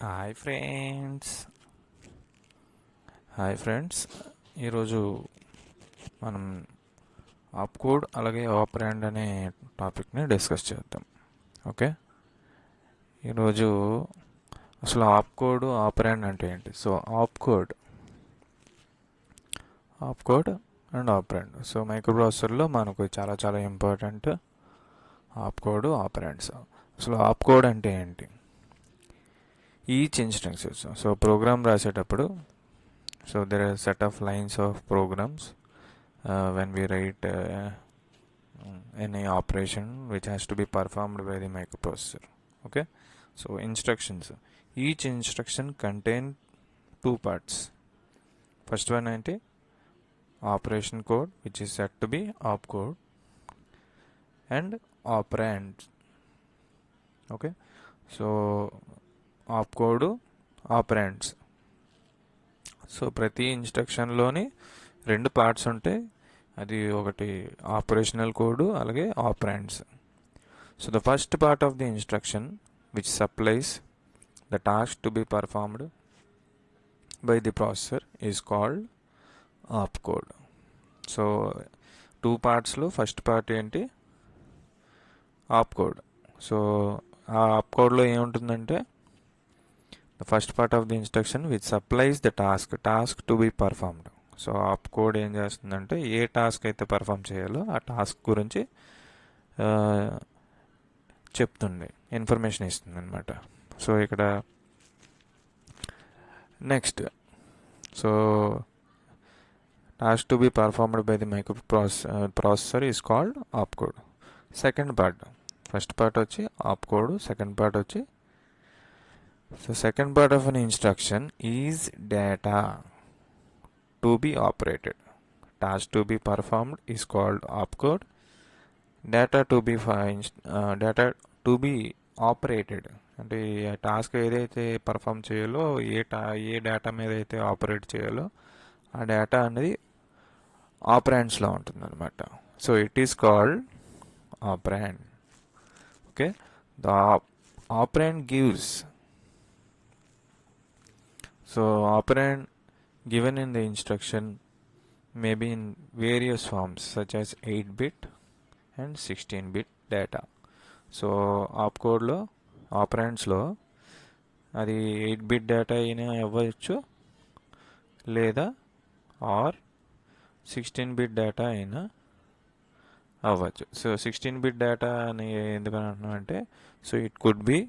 Hi friends hi friends ఈరోజు మనం opcode అలాగే ఆపరాండ్ అనే టాపిక్ని డిస్కస్ చేద్దాం. ఓకే, ఈరోజు అసలు ఆప్కోడ్ ఆపరాండ్ అంటే ఏంటి? So opcode and operand. So micro ప్రాసెసర్లో మనకు చాలా చాలా ఇంపార్టెంట్ ఆప్కోడ్ ఆపరాండ్స్. అసలు ఆప్కోడ్ అంటే ఏంటి? Each instructions. సో ప్రోగ్రామ్ రాసేటప్పుడు there are a set of lines of programs when we write any operation which has to be performed by the microprocessor. Okay, so instructions. Each instruction contain two parts. First one is operation code, which is said to be opcode, and operand. Okay, so opcode, operands. So ప్రతి ఇన్స్ట్రక్షన్లోని రెండు parts ఉంటాయి. అది ఒకటి operational code అలాగే operands. So the first part of the instruction which supplies the task to be performed by the processor is called opcode. So two పార్ట్స్లో first part ఏంటి? Opcode. So ఆ ఆప్కోడ్లో ఏముంటుందంటే the first part of the instruction which supplies the task to be performed. So opcode ఏం చేస్తుందంటే ఏ task అయితే perform చేయాలో ఆ task గురించి చెప్తుంది, ఇన్ఫర్మేషన్ ఇస్తుంది అనమాట. సో ఇక్కడ next, so task to be performed by the microprocessor is called opcode. Second part, first part వచ్చి ఆప్ కోడ్, సెకండ్ పార్ట్ వచ్చి so second part of an instruction is data to be operated. Task to be performed is called opcode. Data to be operated అంటే task ఏదైతే perform చేయాలో ఏ data మీద అయితే operate చేయాలో ఆ data అనేది ఆపరాండ్స్లో ఉంటుంది అనమాట. So it is called operand. Okay, the operand gives. So operand given in the instruction may be in various forms such as 8-bit and 16-bit data. So opcode లో operands లో అది 8-bit data అయినా అవ్వచ్చు లేదా are 16-bit data అయినా అవ్వచ్చు. So 16-bit data అని ఎందుకని అంటున్నాం అంటే so it could be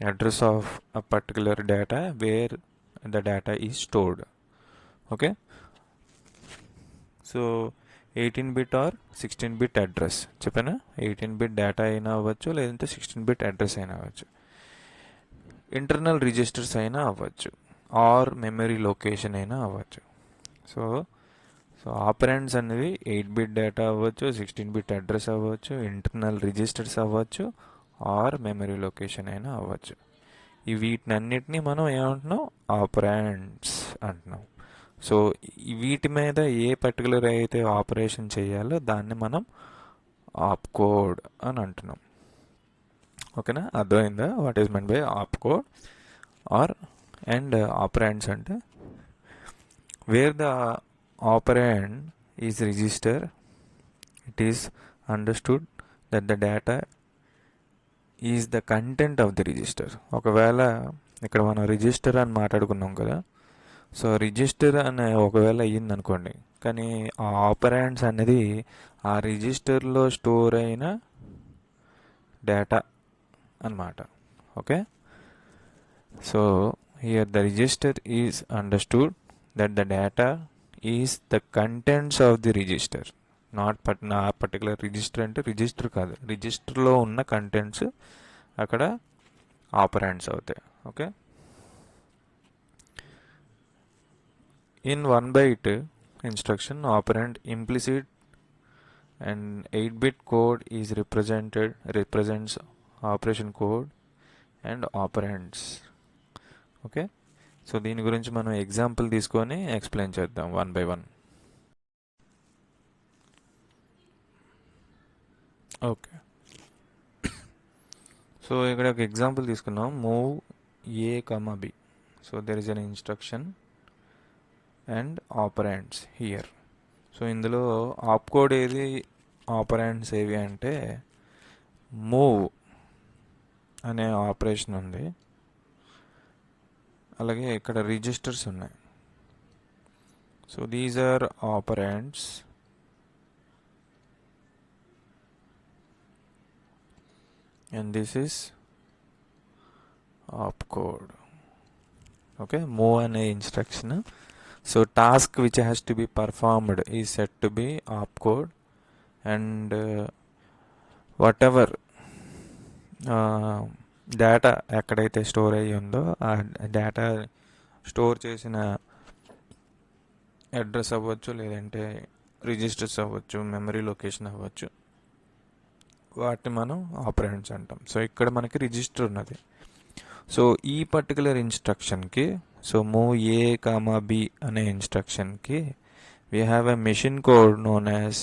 address of a particular data where the data is stored. Okay, so 18-bit or 16-bit address చెప్పనా, 18-bit డేటా అయినా అవ్వచ్చు లేదంటే 16-bit అడ్రస్ అయినా అవ్వచ్చు, ఇంటర్నల్ రిజిస్టర్స్ అయినా అవ్వచ్చు, ఆర్ మెమరీ లొకేషన్ అయినా అవ్వచ్చు. సో ఆపరెంట్స్ అనేవి 8-bit డేటా అవ్వచ్చు, 16-bit అడ్రస్ అవ్వచ్చు, ఇంటర్నల్ రిజిస్టర్స్ అవ్వచ్చు, ఆర్ మెమరీ లొకేషన్ అయినా అవ్వచ్చు. ఈ వీటినన్నిటినీ మనం ఏమంటున్నాం? ఆపరాండ్స్ అంటున్నాం. సో వీటి మీద ఏ పర్టికులర్ అయితే ఆపరేషన్ చేయాలో దాన్ని మనం ఆప్కోడ్ అని అంటున్నాం. ఓకేనా, అర్థమైందా what is meant by opcode or and operands అంటే where the operand is register it is understood that the data is the content of the register. ఒకవేళ ఇక్కడ మనం రిజిస్టర్ అని మాట్లాడుకున్నాం కదా, సో రిజిస్టర్ అని ఒకవేళ అయ్యింది అనుకోండి, కానీ ఆ ఆపరాండ్స్ అనేది ఆ రిజిస్టర్లో స్టోర్ అయిన డేటా అన్నమాట. Okay, so here the register is understood that the data is the contents of the register. నా పర్టికులర్ రిజిస్టర్ అంటే రిజిస్టర్ కాదు, రిజిస్టర్లో ఉన్న కంటెంట్స్ అక్కడ ఆపరాండ్స్ అవుతాయి. Okay, in 1-byte instruction operand implicit and 8-bit code is represents operation code and operands. Okay, so దీని గురించి మనం ఎగ్జాంపుల్ తీసుకొని ఎక్స్ప్లెయిన్ చేద్దాం 1 by 1. ఓకే, సో ఇక్కడ ఒక ఎగ్జాంపుల్ తీసుకున్నాం, move A comma B. So there is an instruction and operands here. So ఇందులో ఆప్ code ఏది, ఆపరెంట్స్ ఏవి అంటే మూవ్ అనే ఆపరేషన్ ఉంది, అలాగే ఇక్కడ రిజిస్టర్స్ ఉన్నాయి. So these are operands and this is opcode. Okay, move అనే instruction. So task which has to be performed is set to be opcode, and whatever data ఎక్కడైతే స్టోర్ అయ్యి ఉందో ఆ డేటా స్టోర్ చేసిన అడ్రస్ అవ్వచ్చు, లేదంటే registers అవ్వచ్చు, memory location అవ్వచ్చు, వాటిని మనం ఆపరెంట్స్ అంటాం. సో ఇక్కడ మనకి రిజిస్టర్ ఉన్నది. సో ఈ పర్టికులర్ ఇన్స్ట్రక్షన్కి, so move A comma B అనే ఇన్స్ట్రక్షన్కి we have a machine code known as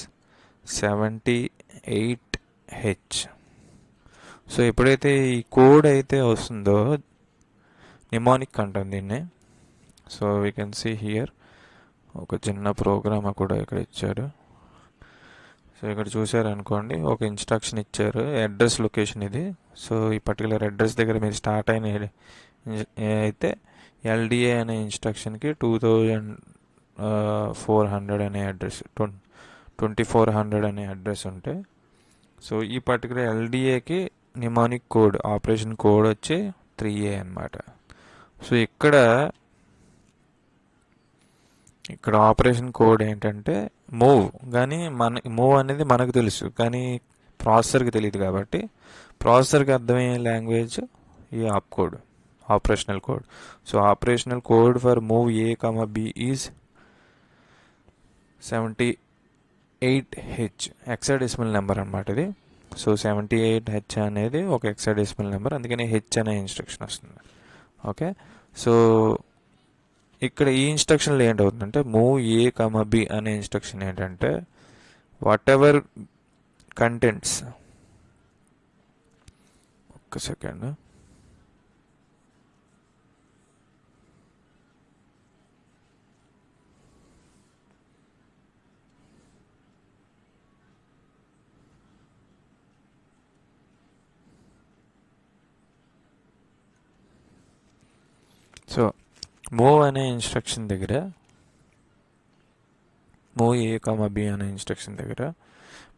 78H. So ఎప్పుడైతే ఈ కోడ్ అయితే వస్తుందో నిమానిక్ అంటాం దీన్ని. So we can see here ఒక చిన్న ప్రోగ్రామ్ కూడా ఇక్కడ ఇచ్చాడు. సో ఇక్కడ చూసారనుకోండి, ఒక ఇన్స్ట్రక్షన్ ఇచ్చారు, అడ్రస్ లొకేషన్ ఇది. సో ఈ పర్టికులర్ అడ్రస్ దగ్గర మీరు స్టార్ట్ అయిన అయితే ఎల్డిఏ అనే ఇన్స్ట్రక్షన్కి 2400 అనే అడ్రస్, 2400 అనే అడ్రస్ ఉంటే, సో ఈ particular ఎల్డిఏకి mnemonic code, operation code వచ్చి 3A అనమాట. సో ఇక్కడ ఆపరేషన్ కోడ్ ఏంటంటే మూవ్. కానీ మూవ్ అనేది మనకు తెలుసు, కానీ ప్రాసెసర్కి తెలియదు. కాబట్టి ప్రాసెసర్కి అర్థమయ్యే లాంగ్వేజ్ ఈ op code, operational code. So operational code for move A comma B is 78H, hexadecimal number అనమాట ఇది. సో 78H అనేది ఒక హెక్సాడెసిమల్ నెంబర్, అందుకని హెచ్ అనే ఇన్స్ట్రక్షన్ వస్తుంది. ఓకే, సో ఇక్కడ ఈ ఇన్స్ట్రక్షన్లో ఏంటవుతుందంటే, మూవ్ ఏ కామా బి అనే ఇన్స్ట్రక్షన్ ఏంటంటే, వాట్ ఎవర్ కంటెంట్స్, ఒక్క సెకండ్, సో మూవ్ అనే ఇన్స్ట్రక్షన్ దగ్గర, మూవ్ ఏ కామా బి అనే ఇన్స్ట్రక్షన్ దగ్గర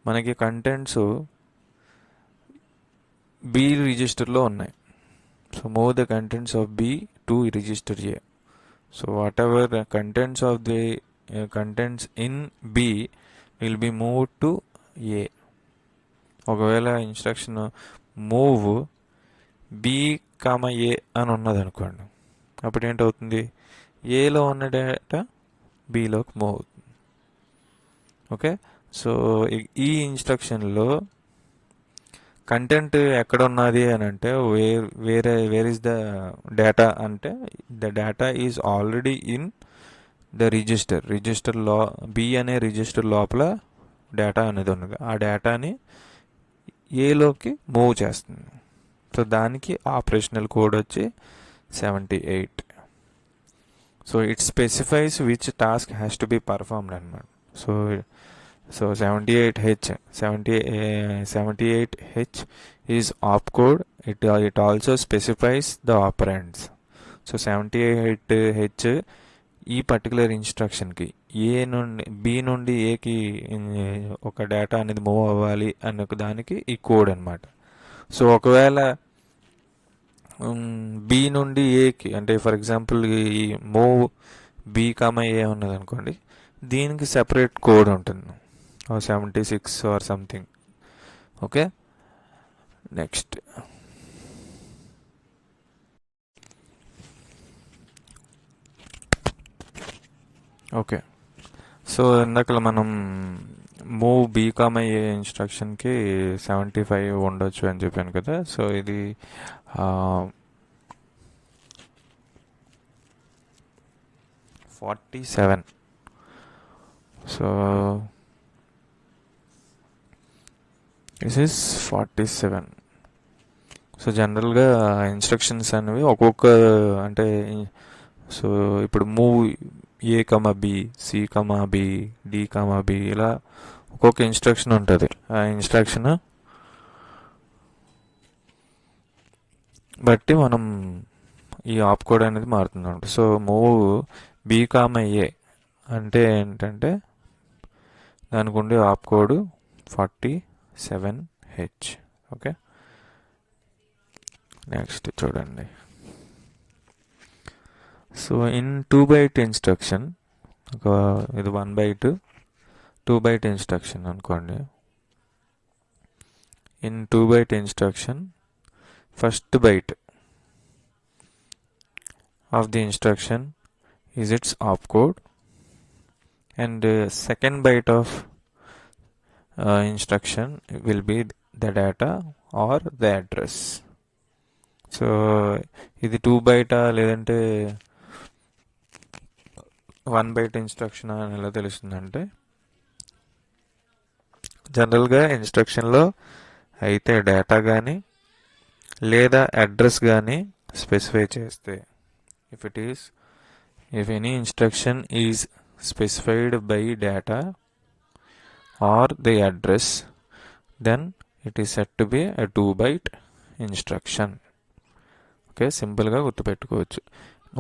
మనకి కంటెంట్స్ బి రిజిస్టర్లో ఉన్నాయి. So move the contents of B to register A. So whatever contents of the contents in B will be move to A. ఒకవేళ instruction move B comma A అని ఉన్నది అనుకోండి, అప్పుడు ఏంటవుతుంది, ఏలో ఉన్న డేటా బిలోకి మూవ్ అవుతుంది. ఓకే, సో ఈ ఇన్స్ట్రక్షన్లో కంటెంట్ ఎక్కడ ఉన్నది అని అంటే, వేర్ ఇస్ ద డేటా అంటే, the data is already in the register B అనే రిజిస్టర్ లోపల డేటా అనేది ఉన్నది. ఆ డేటాని ఏలోకి మూవ్ చేస్తుంది. సో దానికి ఆపరేషనల్ కోడ్ వచ్చి 78. So it specifies which task has to be performed అనమాట. So 78H is opcode. It also specifies the operands. So 78H ఈ పర్టికులర్ ఇన్స్ట్రక్షన్కి బి నుండి ఏకి ఒక డేటా అనేది మూవ్ అవ్వాలి అన్న దానికి ఈ కోడ్ అనమాట. సో ఒకవేళ బి నుండి ఏకి అంటే, ఫర్ ఎగ్జాంపుల్ ఈ మూవ్ బి కామా ఏ ఉన్నది అనుకోండి, దీనికి సెపరేట్ కోడ్ ఉంటుంది, 76 or something. Okay, next okay. So ఇందాక మనం మూవ్ బీ కామా ఏ ఇన్స్ట్రక్షన్కి 75 ఉండొచ్చు అని చెప్పాను కదా. సో ఇది 47. So this is 47. సో జనరల్గా ఇన్స్ట్రక్షన్స్ అనేవి ఒక్కొక్క అంటే సో ఇప్పుడు move A comma B, C comma B, D comma B, ఇలా ఒక్కొక్క ఇన్స్ట్రక్షన్ ఉంటుంది. ఆ ఇన్స్ట్రక్షన్ బట్టి మనం ఈ ఆప్ కోడ్ అనేది మారుతుంది. So move B comma A అంటే ఏంటంటే దానికి ఉండే opcode 47H. Okay, next చూడండి. సో ఇన్ 2 byte ఇన్స్ట్రక్షన్, ఇది 1 byte 2 byte ఇన్స్ట్రక్షన్ అనుకోండి. In 2 byte instruction first byte of the instruction is its opcode, and second byte of instruction will be the data or the address. So ఇది 2 byte లేదంటే 1 byte instruction అని ఎలా తెలుస్తుందంటే, జనరల్గా ఇన్స్ట్రక్షన్లో అయితే data కానీ లేదా address కానీ స్పెసిఫై చేస్తే, if any instruction is specified by data or the address, then it is said to be a 2 byte instruction. Okay, సింపుల్గా గుర్తుపెట్టుకోవచ్చు.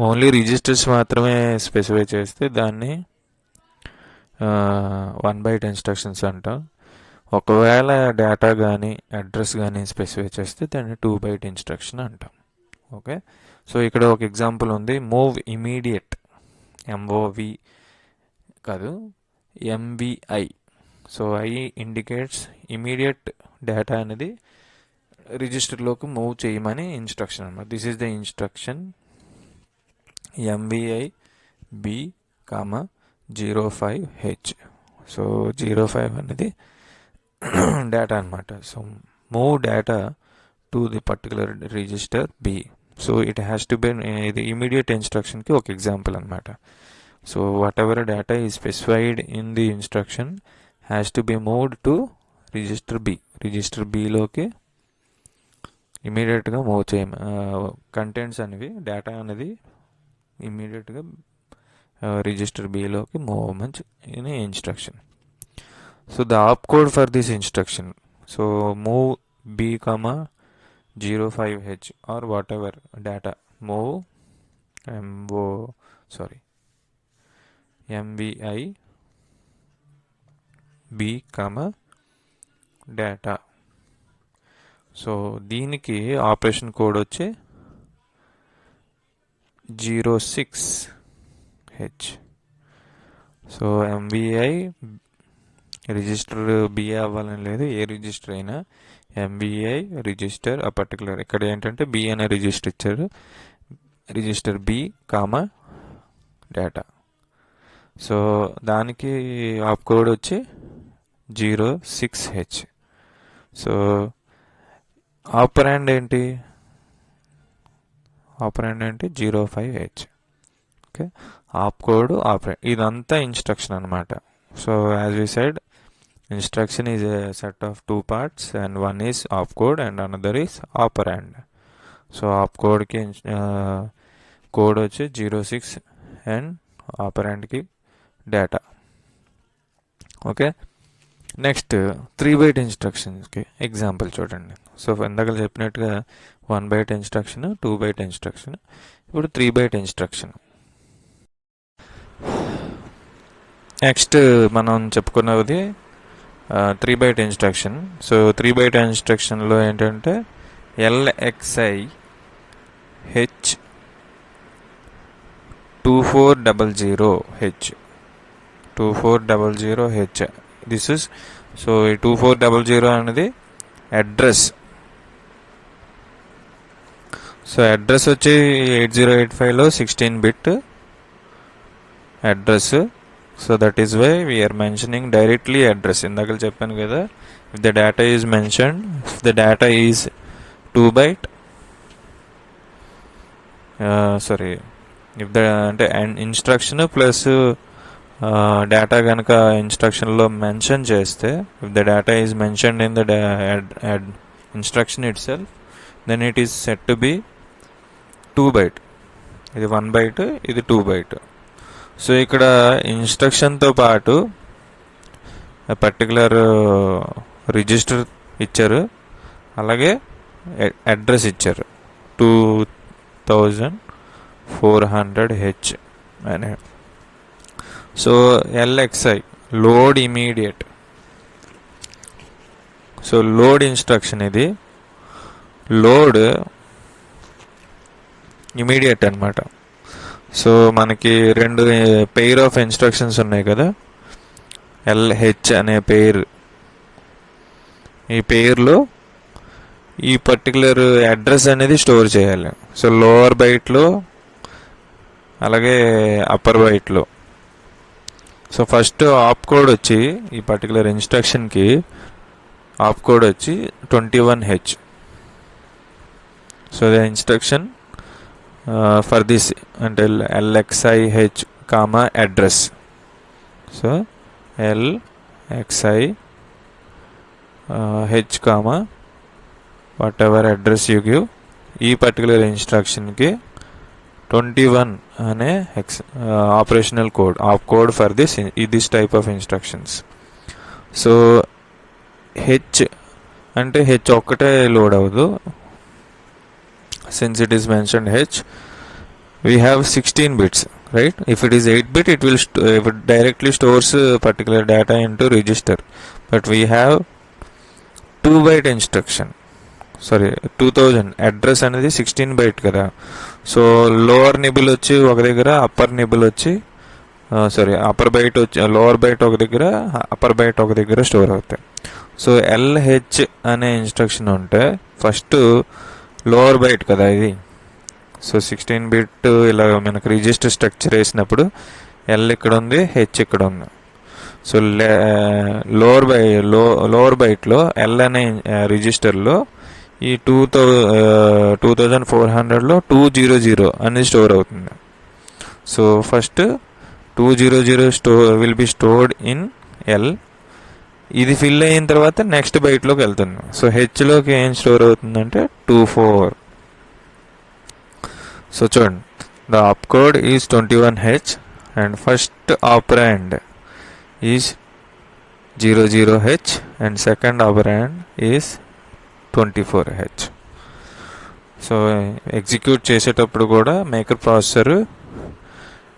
ఓన్లీ రిజిస్టర్స్ మాత్రమే స్పెసిఫై చేస్తే దాన్ని 1 byte ఇన్స్ట్రక్షన్స్ అంటాం. ఒకవేళ డేటా కానీ అడ్రస్ కానీ స్పెసిఫై చేస్తే దాన్ని 2 byte ఇన్స్ట్రక్షన్ అంటాం. ఓకే, సో ఇక్కడ ఒక ఎగ్జాంపుల్ ఉంది. మూవ్ ఇమీడియట్, ఎంఓవి కాదు MVI. So I indicates immediate data అనేది రిజిస్టర్లోకి మూవ్ చేయమని ఇన్స్ట్రక్షన్ అన్నమాట. This is the instruction MVI B comma 05H. So 05 అనేది డేటా అనమాట. So move data to the particular register B. So it has to be, ఇది immediate ఇన్స్ట్రక్షన్కి ఒక example అనమాట. So whatever data is specified in the instruction has to be moved to register B. Register బిలోకి ఇమీడియట్గా move చేయ, contents అనేవి data అనేది ఇమీడియట్గా రిజిస్టర్ బిలోకి మూవ్ అవ్వమని ఇన్స్ట్రక్షన్. So the AAP code for this instruction, so move B comma 05H or whatever data, move MVI B comma data. So దీనికి ఆపరేషన్ కోడ్ వచ్చి 06H. So MVI register B అవ్వాలని లేదు, ఏ రిజిస్టర్ అయినా MVI register ఆ particular, ఇక్కడ ఏంటంటే B అనే రిజిస్టర్ ఇచ్చారు, register B comma data. So దానికి ఆప్ కోడ్ వచ్చి 06H. సో ఆపరెండ్ ఏంటి 05H. ఓకే, ఆప్ కోడ్ ఆపరెండ్, ఇదంతా ఇన్స్ట్రక్షన్ అనమాట. So as we said, instruction is a set of 2 parts, and one is opcode and another is operand. So opcode ki code వచ్చి 06 and operand ki data. Okay, next 3 byte ఇన్స్ట్రక్షన్స్కి example చూడండి. సో ఇందాక చెప్పినట్టుగా 1 byte instruction, 2 byte instruction, ఇప్పుడు 3 byte instruction. Next మనం చెప్పుకున్నది 3 byte instruction. So 3 byte ఇన్స్ట్రక్షన్లో ఏంటంటే LXI H 2400H 2400H. This is, so ఈ 2400 అనేది అడ్రస్. సో అడ్రస్ వచ్చి 8085లో 16-bit address. So that is why we are mentioning directly address. ఇందాక చెప్పాను కదా, if the data is mentioned, if the data is 2 byte, if the అంటే instruction plus data కనుక ఇన్స్ట్రక్షన్లో mention చేస్తే, if the data is mentioned in the instruction itself, then it is set to be 2 byte. ఇది 1 byte, ఇది 2 byte. So ఇక్కడ ఇన్స్ట్రక్షన్తో పాటు particular register ఇచ్చారు, అలాగే address ఇచ్చారు 2400H అనే. So LXI load immediate. So load instruction ఇది, లోడ్ ఇమీడియట్ అనమాట. సో మనకి రెండు పెయిర్ ఆఫ్ ఇన్స్ట్రక్షన్స్ ఉన్నాయి కదా, LH అనే పేరు. ఈ పేరులో ఈ పర్టికులర్ అడ్రస్ అనేది స్టోర్ చేయాలి. సో లోవర్ బైట్లో అలాగే అప్పర్ బైట్లో. సో ఫస్ట్ ఆప్ కోడ్ వచ్చి ఈ పర్టికులర్ ఇన్స్ట్రక్షన్కి ఆప్ కోడ్ వచ్చి 21H. So the instruction for this అంటే LXIH comma address. So LXIH comma whatever address you give. ఈ పర్టికులర్ ఇన్స్ట్రక్షన్కి 21 అనే operational code, AAP code for this type of instructions. So H అంటే H ఒక్కటే load అవ్వదు. Since it is mentioned H, we have 16 bits, right? If it is 8 bit, it will it directly stores particular data into register. But we have 2 byte instruction. Sorry, 2000 address అనేది 16 byte కదా. So lower nibble వచ్చి ఒక దగ్గర, upper nibble వచ్చి upper byte వచ్చి lower byte ఒక దగ్గర, upper byte ఒక దగ్గర స్టోర్ అవుతాయి. సో LH అనే ఇన్స్ట్రక్షన్ ఉంటే ఫస్ట్ లోవర్ బైట్ కదా ఇది. సో 16 బిట్ ఇలా మనకు రిజిస్టర్ స్ట్రక్చర్ వేసినప్పుడు L ఇక్కడ ఉంది, H ఇక్కడ ఉంది. సో లోవర్ బైట్లో L అనే రిజిస్టర్లో ఈ 2400లో 200 అనేది స్టోర్ అవుతుంది. So first 200 will be stored in L. ఇది ఫిల్ అయిన తర్వాత నెక్స్ట్ బైట్లోకి వెళ్తుంది. సో హెచ్లోకి ఏం స్టోర్ అవుతుందంటే 24. సో చూడండి, the AAP code is 21H and first operand is 00H and second operand is 24H. So execute చేసేటప్పుడు కూడా మేకర్ ప్రాసెసర్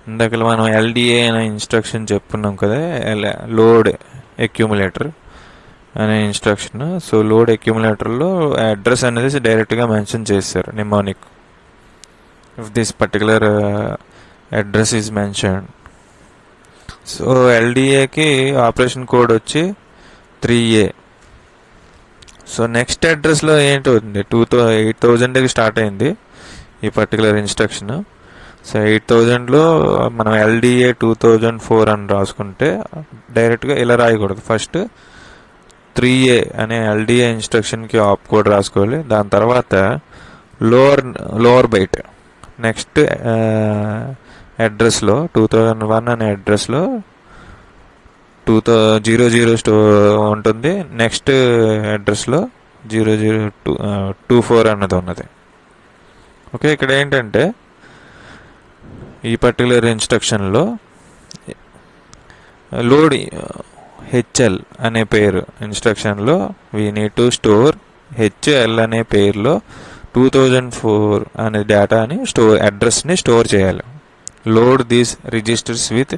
ఇందాక మనం LDA అనే ఇన్స్ట్రక్షన్ చెప్పుకున్నాం కదా, లోడ్ అక్యూములేటర్ అనే ఇన్స్ట్రక్షన్. సో లోడ్ అక్యూములేటర్లో అడ్రస్ అనేది డైరెక్ట్గా మెన్షన్ చేశారు, mnemonic. If this particular address is mention. So LDAకి ఆపరేషన్ కోడ్ వచ్చి 3A. సో నెక్స్ట్ అడ్రస్లో ఏంటి 8000కి స్టార్ట్ అయింది ఈ పర్టికులర్ ఇన్స్ట్రక్షన్. సో 8000లో మనం LDA 2004 అని రాసుకుంటే డైరెక్ట్గా ఇలా రాయకూడదు. ఫస్ట్ 3A అనే LDA ఇన్స్ట్రక్షన్కి ఆప్ కోడ్ రాసుకోవాలి. దాని తర్వాత లోవర్ బైట్ నెక్స్ట్ అడ్రస్లో 2001 అనే అడ్రస్లో 00 ఉంటుంది. నెక్స్ట్ అడ్రస్లో 0024 అన్నది ఉన్నది. ఓకే, ఇక్కడ ఏంటంటే ఈ పర్టికులర్ ఇన్స్ట్రక్షన్లో లోడ్ HL అనే పేరు ఇన్స్ట్రక్షన్లో we need to store HL అనే పేరులో 2004 అనే డేటాని అడ్రస్ని స్టోర్ చేయాలి. Load these registers with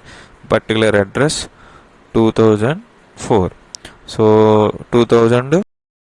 particular address 2004. So 2000